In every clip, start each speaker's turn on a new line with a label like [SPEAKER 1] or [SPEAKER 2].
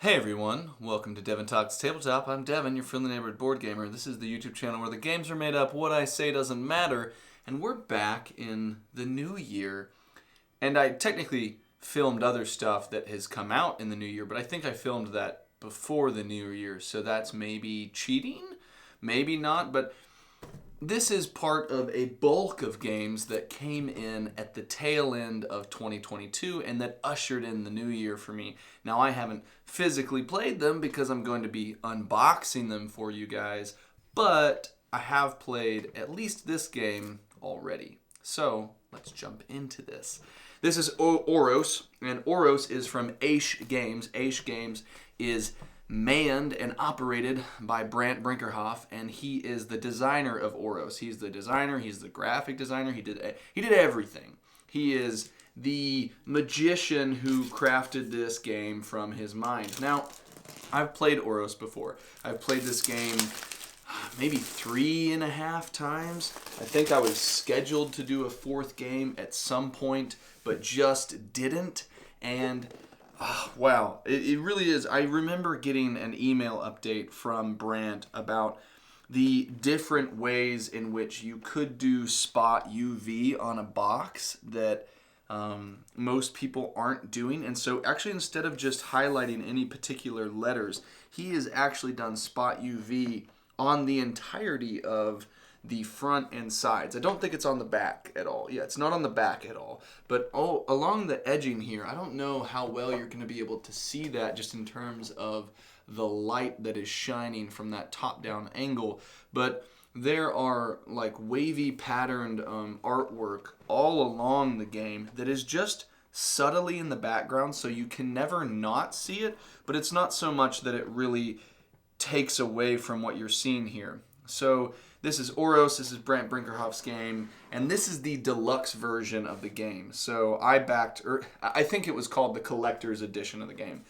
[SPEAKER 1] Hey everyone, welcome to Devin Talks Tabletop. I'm Devin, your friendly neighborhood board gamer. This is the YouTube channel where the games are made up, what I say doesn't matter, and we're back in the new year. And I technically filmed other stuff that has come out in the new year, but I think I filmed that before the new year, so that's maybe cheating? Maybe not, but this is part of a bulk of games that came in at the tail end of 2022 and that ushered in the new year for me. Now, I haven't physically played them because I'm going to be unboxing them for you guys, but I have played at least this game already. So, let's jump into this. This is Oros, and Oros is from Aish Games. Aish Games is manned and operated by Brandt Brinkerhoff, and he is the designer of Oros. He's the designer, he's the graphic designer, he did everything. He is the magician who crafted this game from his mind. Now, I've played Oros before. I've played this game maybe 3.5 times. I think I was scheduled to do a fourth game at some point, but just didn't. And wow, it really is. I remember getting an email update from Brandt about the different ways in which you could do spot UV on a box that most people aren't doing. And so actually, instead of just highlighting any particular letters, he has actually done spot UV on the entirety of the front and sides. I don't think it's on the back at all. Yeah, it's not on the back at all. But along the edging here, I don't know how well you're going to be able to see that just in terms of the light that is shining from that top-down angle. But there are like wavy patterned artwork all along the game that is just subtly in the background, so you can never not see it, but it's not so much that it really takes away from what you're seeing here. So this is Oros, this is Brandt Brinkerhoff's game, and this is the deluxe version of the game. So I think it was called the collector's edition of the game.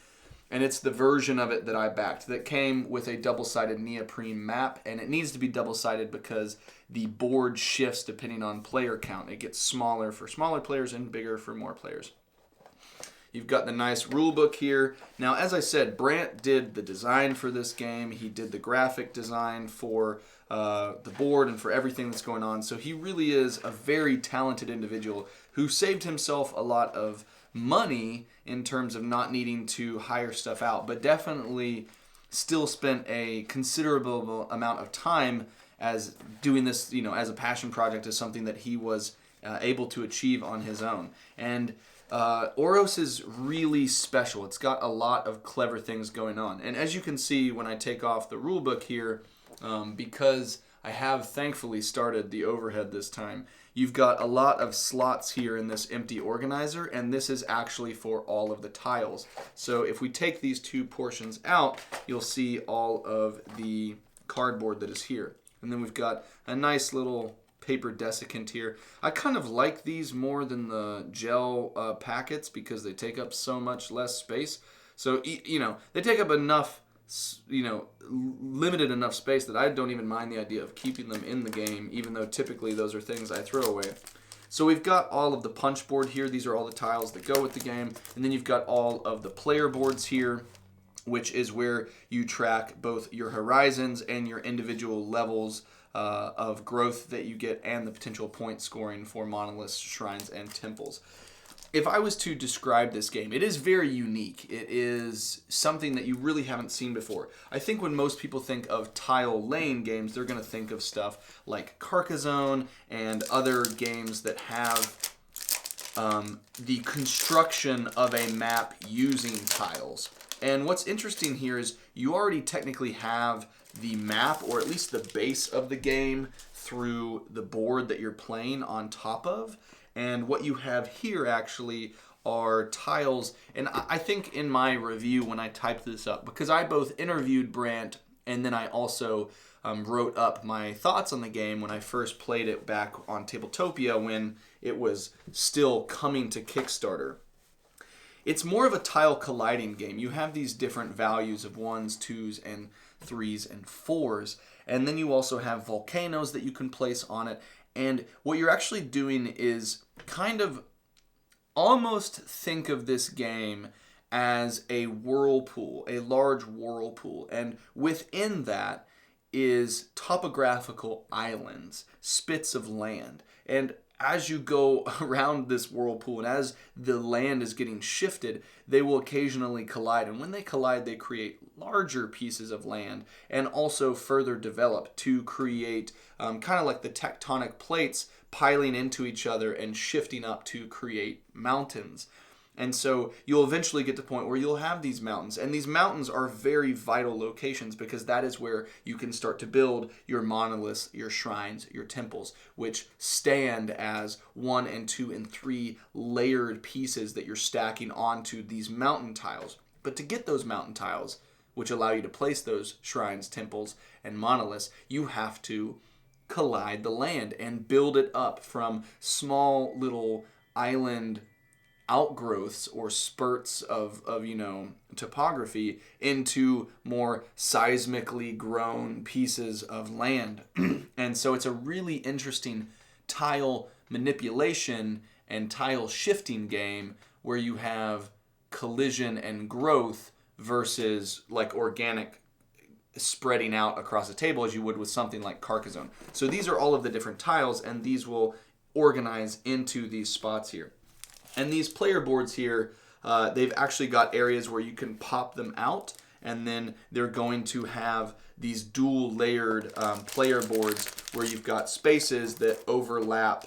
[SPEAKER 1] And it's the version of it that I backed that came with a double-sided neoprene map, and it needs to be double-sided because the board shifts depending on player count. It gets smaller for smaller players and bigger for more players. You've got the nice rule book here. Now, as I said, Brandt did the design for this game. He did the graphic design for the board and for everything that's going on. So he really is a very talented individual who saved himself a lot of money in terms of not needing to hire stuff out, but definitely still spent a considerable amount of time as doing this, as a passion project, as something that he was able to achieve on his own. And Oros is really special. It's got a lot of clever things going on. And as you can see when I take off the rule book here, because I have thankfully started the overhead this time, you've got a lot of slots here in this empty organizer, and this is actually for all of the tiles. So if we take these two portions out, you'll see all of the cardboard that is here. And then we've got a nice little paper desiccant here. I kind of like these more than the gel packets because they take up so much less space. So, they take up enough, limited enough space that I don't even mind the idea of keeping them in the game, even though typically those are things I throw away. So we've got all of the punch board here. These are all the tiles that go with the game. And then you've got all of the player boards here, which is where you track both your horizons and your individual levels of growth that you get and the potential point scoring for monoliths, shrines, and temples. If I was to describe this game, it is very unique. It is something that you really haven't seen before. I think when most people think of tile laying games, they're going to think of stuff like Carcassonne and other games that have the construction of a map using tiles. And what's interesting here is you already technically have the map, or at least the base of the game, through the board that you're playing on top of. And what you have here actually are tiles. And I think in my review when I typed this up, because I both interviewed Brandt and then I also wrote up my thoughts on the game when I first played it back on Tabletopia when it was still coming to Kickstarter. It's more of a tile colliding game. You have these different values of 1s, 2s, and 3s, and 4s. And then you also have volcanoes that you can place on it. And what you're actually doing is kind of almost think of this game as a whirlpool, a large whirlpool. And within that is topographical islands, spits of land. And as you go around this whirlpool and as the land is getting shifted, they will occasionally collide. And when they collide, they create larger pieces of land and also further develop to create kind of like the tectonic plates piling into each other and shifting up to create mountains. And so you'll eventually get to the point where you'll have these mountains. And these mountains are very vital locations because that is where you can start to build your monoliths, your shrines, your temples, which stand as 1 and 2 and 3 layered pieces that you're stacking onto these mountain tiles. But to get those mountain tiles, which allow you to place those shrines, temples, and monoliths, you have to collide the land and build it up from small little island outgrowths or spurts of topography into more seismically grown pieces of land. And so it's a really interesting tile manipulation and tile shifting game where you have collision and growth versus like organic spreading out across a table as you would with something like Carcassonne. So these are all of the different tiles, and these will organize into these spots here. And these player boards here, they've actually got areas where you can pop them out, and then they're going to have these dual layered player boards where you've got spaces that overlap.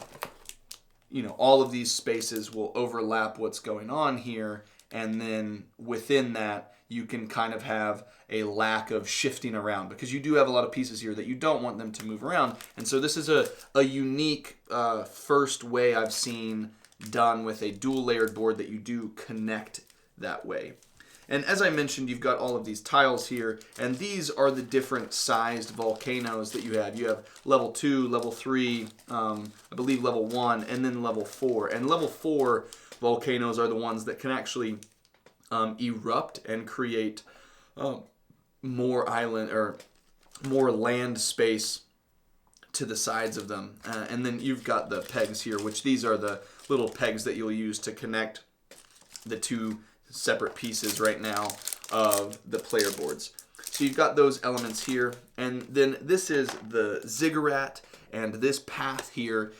[SPEAKER 1] All of these spaces will overlap what's going on here, and then within that, you can kind of have a lack of shifting around because you do have a lot of pieces here that you don't want them to move around. And so this is a unique first way I've seen done with a dual layered board that you do connect that way. And as I mentioned, you've got all of these tiles here, and these are the different sized volcanoes that you have. You have level 2, level 3, I believe level 1, and then level 4. And level 4 volcanoes are the ones that can actually erupt and create more island or more land space to the sides of them. And then you've got the pegs here, which these are the little pegs that you'll use to connect the two separate pieces right now of the player boards. So you've got those elements here, and then this is the ziggurat, and this path here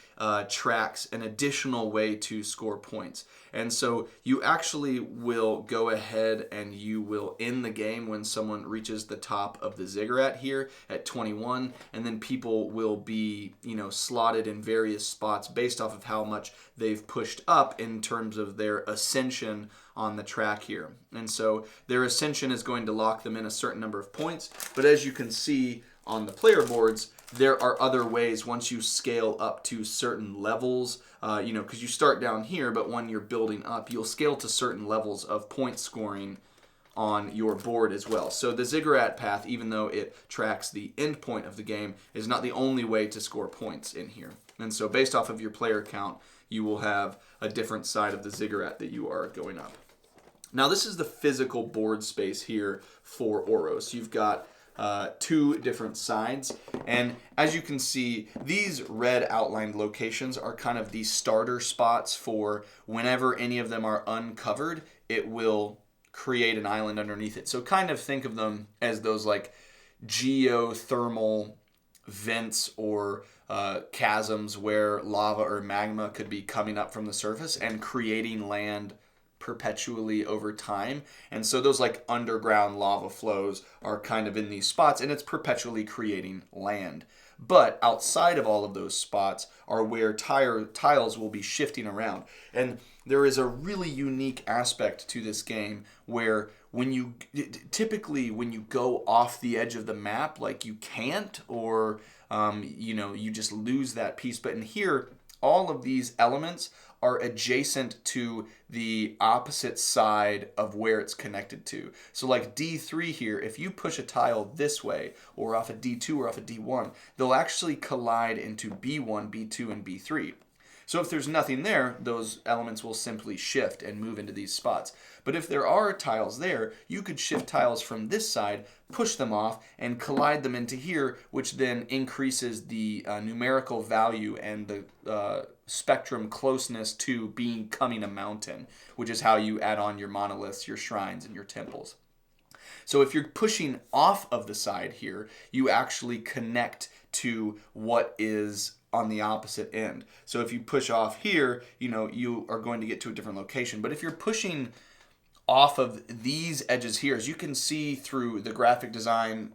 [SPEAKER 1] tracks an additional way to score points. And so you actually will go ahead and you will end the game when someone reaches the top of the ziggurat here at 21, and then people will be, slotted in various spots based off of how much they've pushed up in terms of their ascension on the track here. And so their ascension is going to lock them in a certain number of points, but as you can see on the player boards, there are other ways once you scale up to certain levels, because you start down here, but when you're building up, you'll scale to certain levels of point scoring on your board as well. So the ziggurat path, even though it tracks the end point of the game, is not the only way to score points in here. And so based off of your player count, you will have a different side of the ziggurat that you are going up. Now this is the physical board space here for Oros. You've got two different sides, and as you can see, these red outlined locations are kind of the starter spots for whenever any of them are uncovered, it will create an island underneath it. So kind of think of them as those like geothermal vents or chasms where lava or magma could be coming up from the surface and creating land perpetually over time. And so those like underground lava flows are kind of in these spots, and it's perpetually creating land. But outside of all of those spots are where tiles will be shifting around. And there is a really unique aspect to this game where typically when you go off the edge of the map, like you can't, or you just lose that piece. But in here, all of these elements are adjacent to the opposite side of where it's connected to. So like D3 here, if you push a tile this way, or off a D2 or off a D1, they'll actually collide into B1, B2, and B3. So if there's nothing there, those elements will simply shift and move into these spots. But if there are tiles there, you could shift tiles from this side, push them off, and collide them into here, which then increases the numerical value and the spectrum closeness to becoming a mountain, which is how you add on your monoliths, your shrines, and your temples. So if you're pushing off of the side here, you actually connect to what is on the opposite end. So if you push off here, you are going to get to a different location. But if you're pushing off of these edges here, as you can see through the graphic design,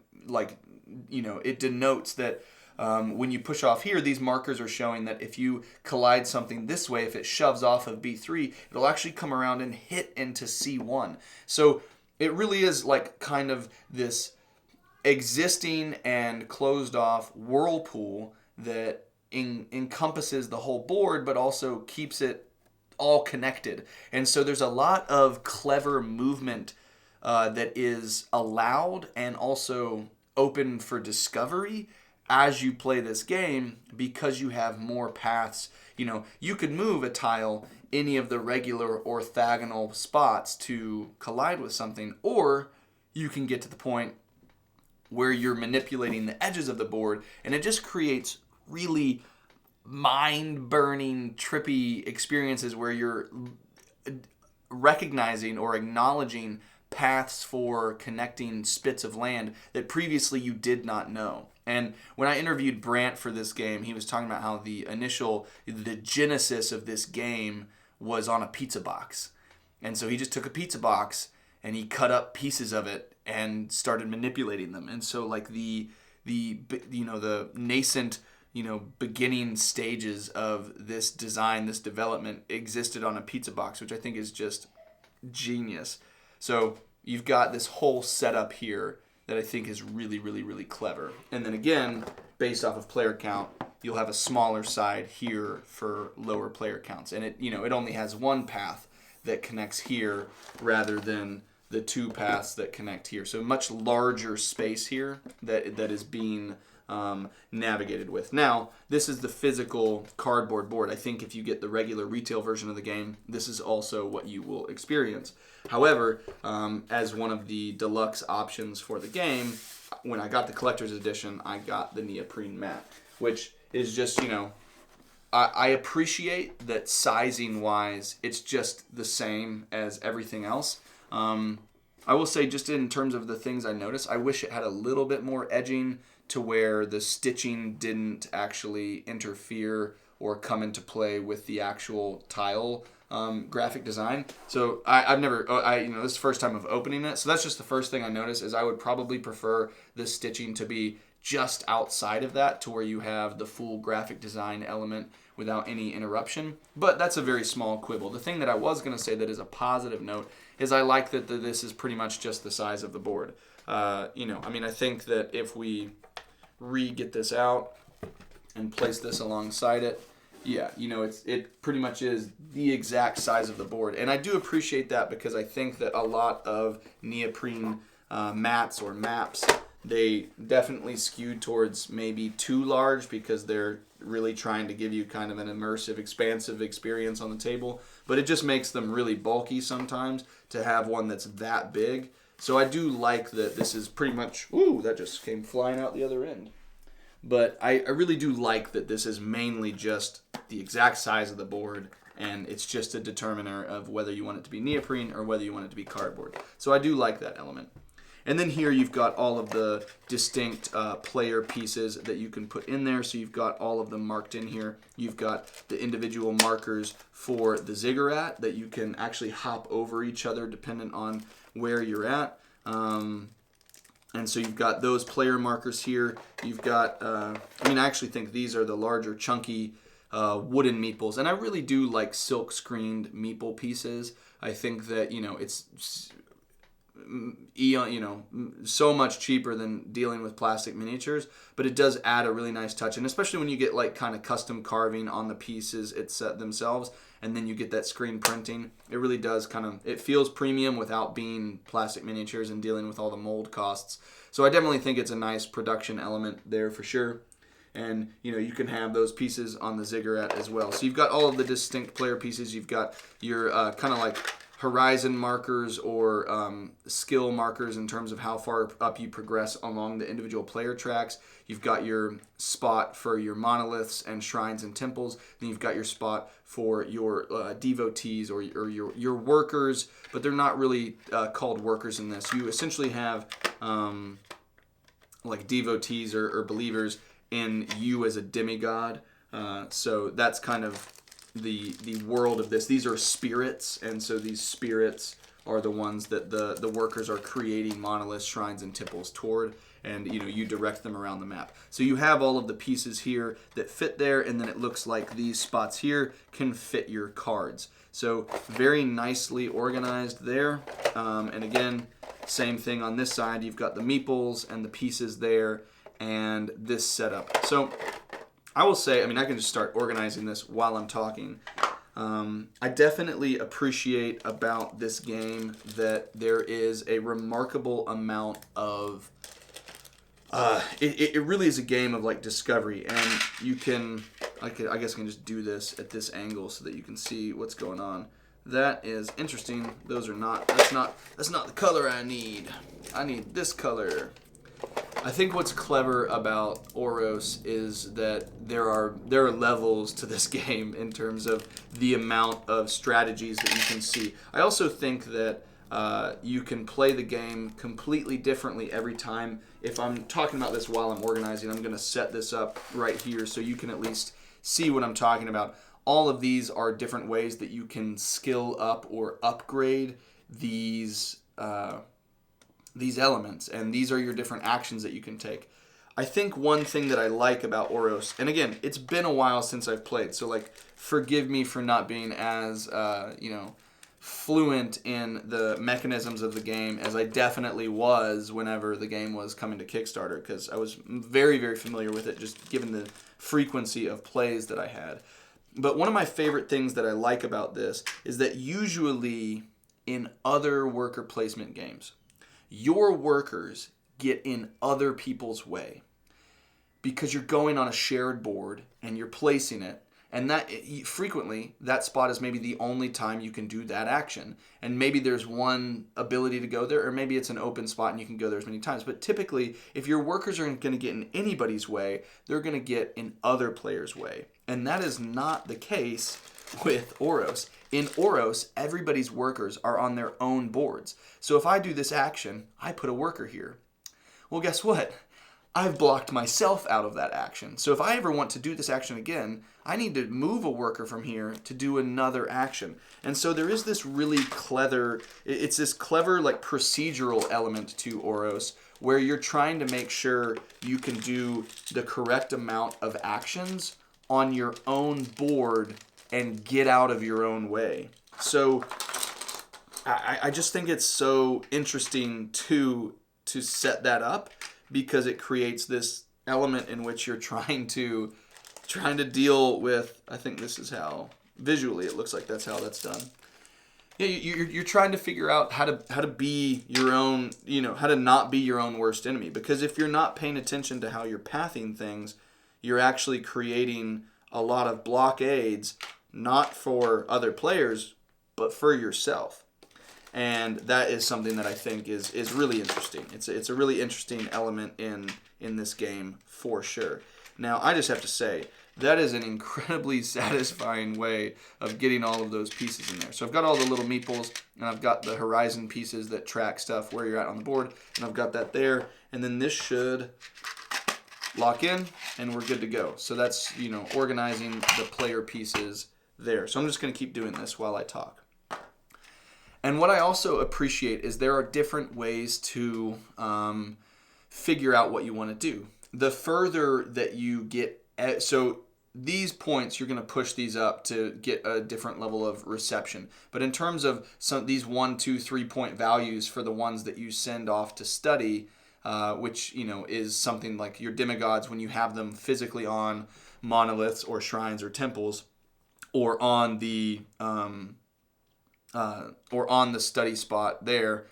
[SPEAKER 1] it denotes that when you push off here, these markers are showing that if you collide something this way, if it shoves off of B3, it'll actually come around and hit into C1. So it really is like kind of this existing and closed off whirlpool that encompasses the whole board, but also keeps it all connected. And so there's a lot of clever movement that is allowed and also open for discovery as you play this game, because you have more paths. You could move a tile any of the regular orthogonal spots to collide with something, or you can get to the point where you're manipulating the edges of the board, and it just creates really mind-burning, trippy experiences where you're recognizing or acknowledging paths for connecting spits of land that previously you did not know. And when I interviewed Brandt for this game, he was talking about how the genesis of this game was on a pizza box. And so he just took a pizza box and he cut up pieces of it and started manipulating them. And so like the nascent, beginning stages of this design, this development existed on a pizza box, which I think is just genius. So you've got this whole setup here that I think is really, really, really clever. And then again, based off of player count, you'll have a smaller side here for lower player counts. And it only has one path that connects here rather than the two paths that connect here. So much larger space here that is being navigated with. Now, this is the physical cardboard board. I think if you get the regular retail version of the game, this is also what you will experience. However, as one of the deluxe options for the game, when I got the collector's edition, I got the neoprene mat, which is just, I appreciate that sizing-wise, it's just the same as everything else. I will say, just in terms of the things I noticed, I wish it had a little bit more edging to where the stitching didn't actually interfere or come into play with the actual tile graphic design. So I've never, this is the first time of opening it. So that's just the first thing I noticed, is I would probably prefer the stitching to be just outside of that, to where you have the full graphic design element without any interruption. But that's a very small quibble. The thing that I was going to say that is a positive note is I like that this is pretty much just the size of the board. I think that if we get this out and place this alongside it, it pretty much is the exact size of the board. And I do appreciate that, because I think that a lot of neoprene mats or maps, they definitely skewed towards maybe too large, because they're really trying to give you kind of an immersive, expansive experience on the table. But it just makes them really bulky sometimes to have one that's that big. So I do like that this is pretty much... Ooh, that just came flying out the other end. But I really do like that this is mainly just the exact size of the board, and it's just a determiner of whether you want it to be neoprene or whether you want it to be cardboard. So I do like that element. And then here you've got all of the distinct player pieces that you can put in there. So you've got all of them marked in here. You've got the individual markers for the ziggurat that you can actually hop over each other depending on where you're at. And so you've got those player markers here. You've got, I actually think these are the larger, chunky wooden meeples. And I really do like silk screened meeple pieces. I think that, it's so much cheaper than dealing with plastic miniatures, but it does add a really nice touch. And especially when you get like kind of custom carving on the pieces themselves, and then you get that screen printing, it really does it feels premium without being plastic miniatures and dealing with all the mold costs. So I definitely think it's a nice production element there for sure. And, you can have those pieces on the ziggurat as well. So you've got all of the distinct player pieces. You've got your kind of like horizon markers or skill markers in terms of how far up you progress along the individual player tracks. You've got your spot for your monoliths and shrines and temples. Then you've got your spot for your devotees or your workers, but they're not really called workers in this. You essentially have like devotees or believers in you as a demigod. So that's kind of the world of this. These are spirits, and so these spirits are the ones that the workers are creating monoliths, shrines, and temples toward, and you direct them around the map. So you have all of the pieces here that fit there, and then it looks like these spots here can fit your cards. So very nicely organized there. And again, same thing on this side. You've got the meeples and the pieces there, and this setup. So I will say, I can just start organizing this while I'm talking. I definitely appreciate about this game that there is a remarkable amount of it really is a game of like discovery, and you can I guess I can just do this at this angle so that you can see what's going on. That is interesting. Those are not that's not the color I need. I need this color. I think what's clever about Oros is that there are levels to this game in terms of the amount of strategies that you can see. I also think that you can play the game completely differently every time. If I'm talking about this while I'm organizing, I'm going to set this up right here so you can at least see what I'm talking about. All of these are different ways that you can skill up or upgrade these elements, and these are your different actions that you can take. I think one thing that I like about Oros, and again, it's been a while since I've played, so like forgive me for not being as fluent in the mechanisms of the game as I definitely was whenever the game was coming to Kickstarter, because I was very, very familiar with it just given the frequency of plays that I had. But one of my favorite things that I like about this is that usually in other worker placement games, your workers get in other people's way because you're going on a shared board and you're placing it, and that frequently that spot is maybe the only time you can do that action, and maybe there's one ability to go there, or maybe it's an open spot and you can go there as many times. But typically, if your workers aren't going to get in anybody's way, they're going to get in other players' way, and that is not the case with Oros. In Oros, everybody's workers are on their own boards. So if I do this action, I put a worker here. Well, guess what? I've blocked myself out of that action. So if I ever want to do this action again, I need to move a worker from here to do another action. And so there is this really clever, it's this clever like procedural element to Oros where you're trying to make sure you can do the correct amount of actions on your own board and get out of your own way. So I just think it's so interesting to set that up, because it creates this element in which you're trying to deal with. I think this is how visually it looks like that's how that's done. Yeah, you're trying to figure out how to be your own, how to not be your own worst enemy. Because if you're not paying attention to how you're pathing things, you're actually creating a lot of blockades, not for other players, but for yourself. And that is something that I think is really interesting. It's a really interesting element in this game for sure. Now, I just have to say, that is an incredibly satisfying way of getting all of those pieces in there. So I've got all the little meeples, and I've got the horizon pieces that track stuff where you're at on the board, and I've got that there. And then this should lock in, and we're good to go. So that's, organizing the player pieces there. So I'm just going to keep doing this while I talk. And what I also appreciate is there are different ways to figure out what you want to do. The further that you get, so these points, you're going to push these up to get a different level of reception. But in terms of these 1, 2, 3 point values for the ones that you send off to study, which is something like your demigods when you have them physically on monoliths or shrines or temples, or on the study spot there,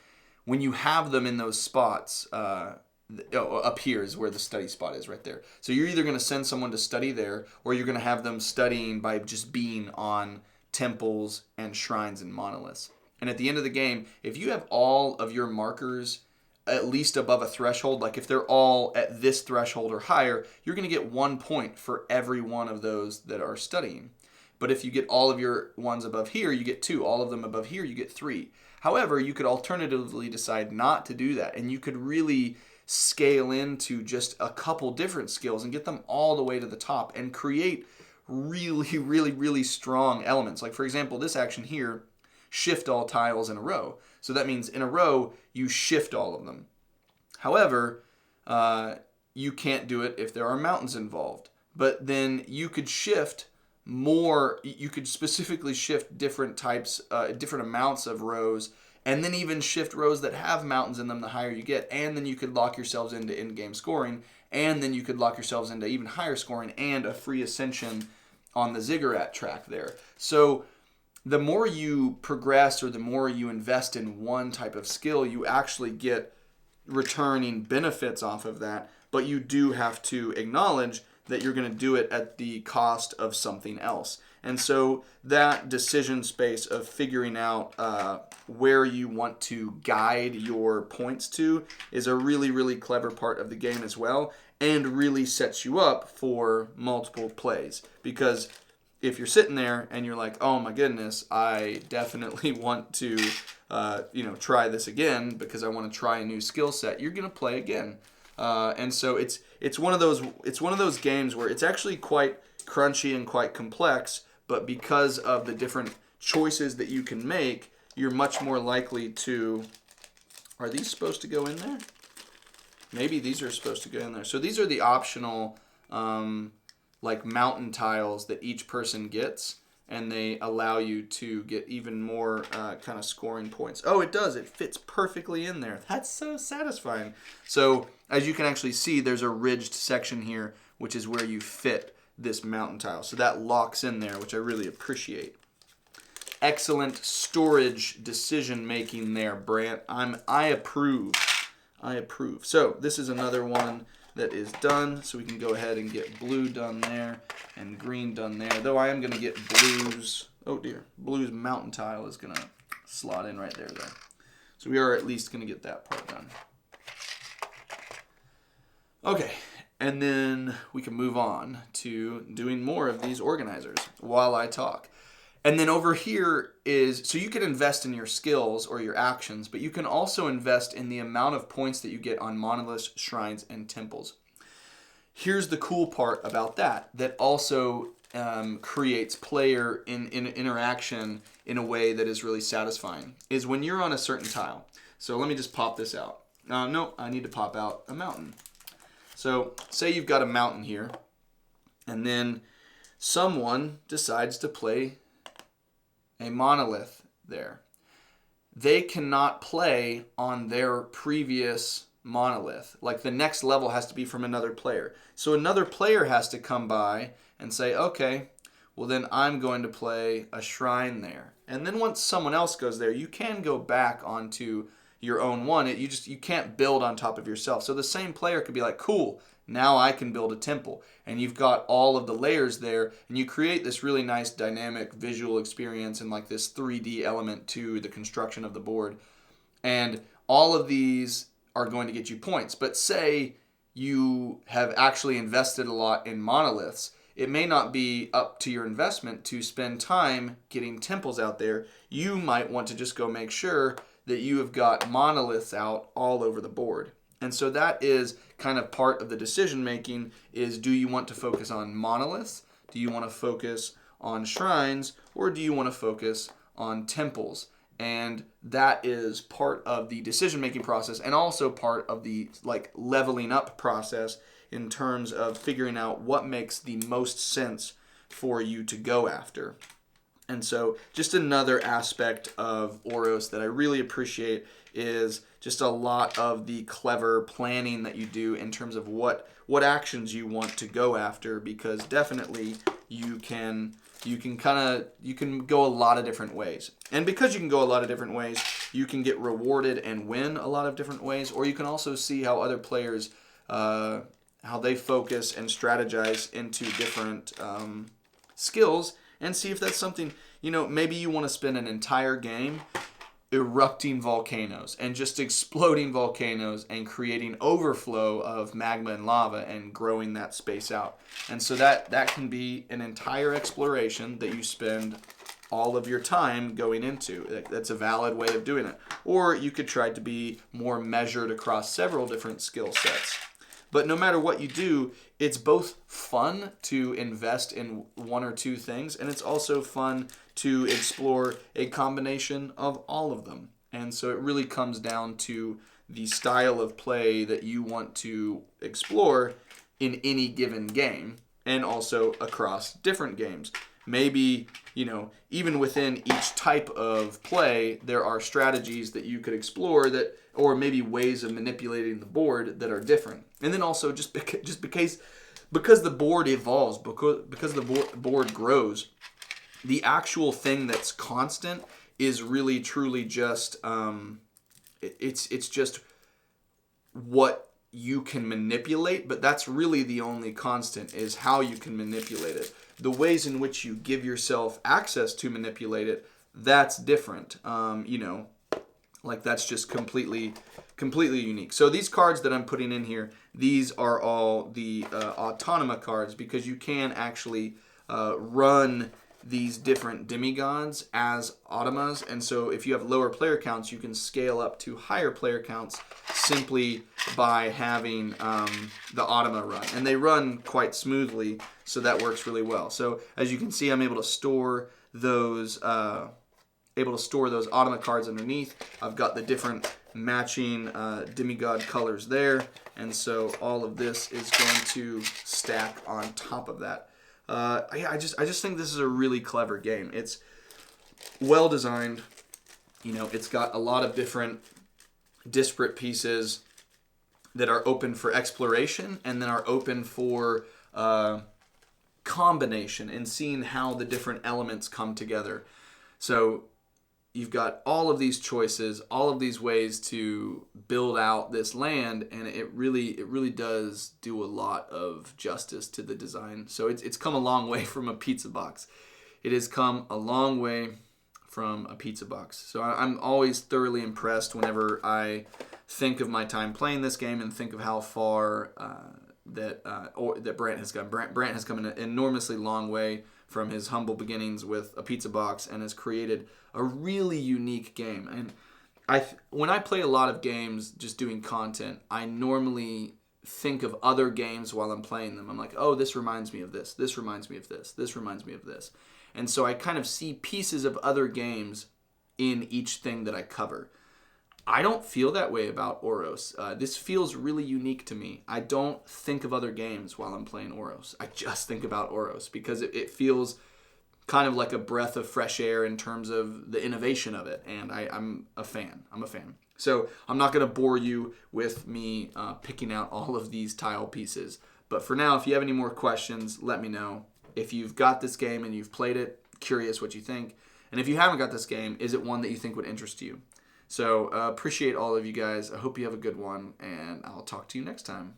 [SPEAKER 1] when you have them in those spots, up here is where the study spot is, right there. So you're either going to send someone to study there, or you're going to have them studying by just being on temples and shrines and monoliths. And at the end of the game, if you have all of your markers at least above a threshold, like if they're all at this threshold or higher, you're going to get 1 point for every one of those that are studying. But if you get all of your ones above here, you get 2. All of them above here, you get 3. However, you could alternatively decide not to do that, and you could really scale into just a couple different skills and get them all the way to the top and create really, really, really strong elements. Like, for example, this action here, shift all tiles in a row. So that means in a row, you shift all of them. However, you can't do it if there are mountains involved. But then you could shift more, you could specifically shift different types, different amounts of rows, and then even shift rows that have mountains in them the higher you get. And then you could lock yourselves into in-game scoring, and then you could lock yourselves into even higher scoring and a free ascension on the ziggurat track there. So the more you progress or the more you invest in one type of skill, you actually get returning benefits off of that, but you do have to acknowledge that you're going to do it at the cost of something else. And so that decision space of figuring out where you want to guide your points to is a really, really clever part of the game as well, and really sets you up for multiple plays. Because if you're sitting there and you're like, oh my goodness, I definitely want to try this again because I want to try a new skill set, you're going to play again. And so it's one of those games where it's actually quite crunchy and quite complex, but because of the different choices that you can make, you're much more likely to... Are these supposed to go in there? Maybe these are supposed to go in there. So these are the optional mountain tiles that each person gets, and they allow you to get even more kind of scoring points. Oh, it does. It fits perfectly in there. That's so satisfying. So as you can actually see, there's a ridged section here, which is where you fit this mountain tile. So that locks in there, which I really appreciate. Excellent storage decision making there, Brandt. I approve. I approve. So this is another one that is done. So we can go ahead and get blue done there and green done there. Though I am going to get blues. Oh dear. Blue's mountain tile is going to slot in right there though. So we are at least going to get that part done. Okay. And then we can move on to doing more of these organizers while I talk. And then over here is, so you can invest in your skills or your actions, but you can also invest in the amount of points that you get on monoliths, shrines, and temples. Here's the cool part about that also creates player in interaction in a way that is really satisfying, is when you're on a certain tile. So let me just pop this out. No, I need to pop out a mountain. So say you've got a mountain here, and then someone decides to play a monolith there. They cannot play on their previous monolith. Like the next level has to be from another player. So another player has to come by and say, okay, well then I'm going to play a shrine there. And then once someone else goes there, you can go back onto your own one. You can't build on top of yourself. So the same player could be like, cool, now I can build a temple. And you've got all of the layers there, and you create this really nice dynamic visual experience and like this 3D element to the construction of the board. And all of these are going to get you points. But say you have actually invested a lot in monoliths, it may not be up to your investment to spend time getting temples out there. You might want to just go make sure that you have got monoliths out all over the board. And so that is kind of part of the decision making, is do you want to focus on monoliths? Do you want to focus on shrines? Or do you want to focus on temples? And that is part of the decision making process, and also part of the leveling up process in terms of figuring out what makes the most sense for you to go after. And so just another aspect of Oros that I really appreciate is just a lot of the clever planning that you do in terms of what actions you want to go after, because definitely you can You can go a lot of different ways. And because you can go a lot of different ways, you can get rewarded and win a lot of different ways, or you can also see how other players, how they focus and strategize into different skills, and see if that's something, maybe you want to spend an entire game erupting volcanoes and just exploding volcanoes and creating overflow of magma and lava and growing that space out. And so that can be an entire exploration that you spend all of your time going into. That's a valid way of doing it. Or you could try to be more measured across several different skill sets. But no matter what you do, it's both fun to invest in one or two things, and it's also fun to explore a combination of all of them. And so it really comes down to the style of play that you want to explore in any given game, and also across different games. Maybe, even within each type of play, there are strategies that you could explore or maybe ways of manipulating the board that are different. And then also just because the board evolves, because the board grows, the actual thing that's constant is really truly just it's just what you can manipulate, but that's really the only constant, is how you can manipulate it. The ways in which you give yourself access to manipulate it, that's different. That's just completely unique. So these cards that I'm putting in here, these are all the Autonoma cards, because you can actually run these different demigods as automas. And so if you have lower player counts, you can scale up to higher player counts simply by having the automa run. And they run quite smoothly, so that works really well. So as you can see, I'm able to store those automa cards underneath. I've got the different matching demigod colors there, and so all of this is going to stack on top of that. I just think this is a really clever game. It's well designed. It's got a lot of different disparate pieces that are open for exploration and then are open for combination and seeing how the different elements come together. So you've got all of these choices, all of these ways to build out this land, and it really does do a lot of justice to the design. So it's come a long way from a pizza box. It has come a long way from a pizza box. So I'm always thoroughly impressed whenever I think of my time playing this game and think of how far that Brandt has gone. Brandt has come an enormously long way from his humble beginnings with a pizza box and has created a really unique game. And when I play a lot of games just doing content, I normally think of other games while I'm playing them. I'm like, oh, this reminds me of this. This reminds me of this. This reminds me of this. And so I kind of see pieces of other games in each thing that I cover. I don't feel that way about Oros. This feels really unique to me. I don't think of other games while I'm playing Oros. I just think about Oros because it feels kind of like a breath of fresh air in terms of the innovation of it. And I'm a fan. So I'm not going to bore you with me picking out all of these tile pieces. But for now, if you have any more questions, let me know. If you've got this game and you've played it, curious what you think. And if you haven't got this game, is it one that you think would interest you? So appreciate all of you guys. I hope you have a good one, and I'll talk to you next time.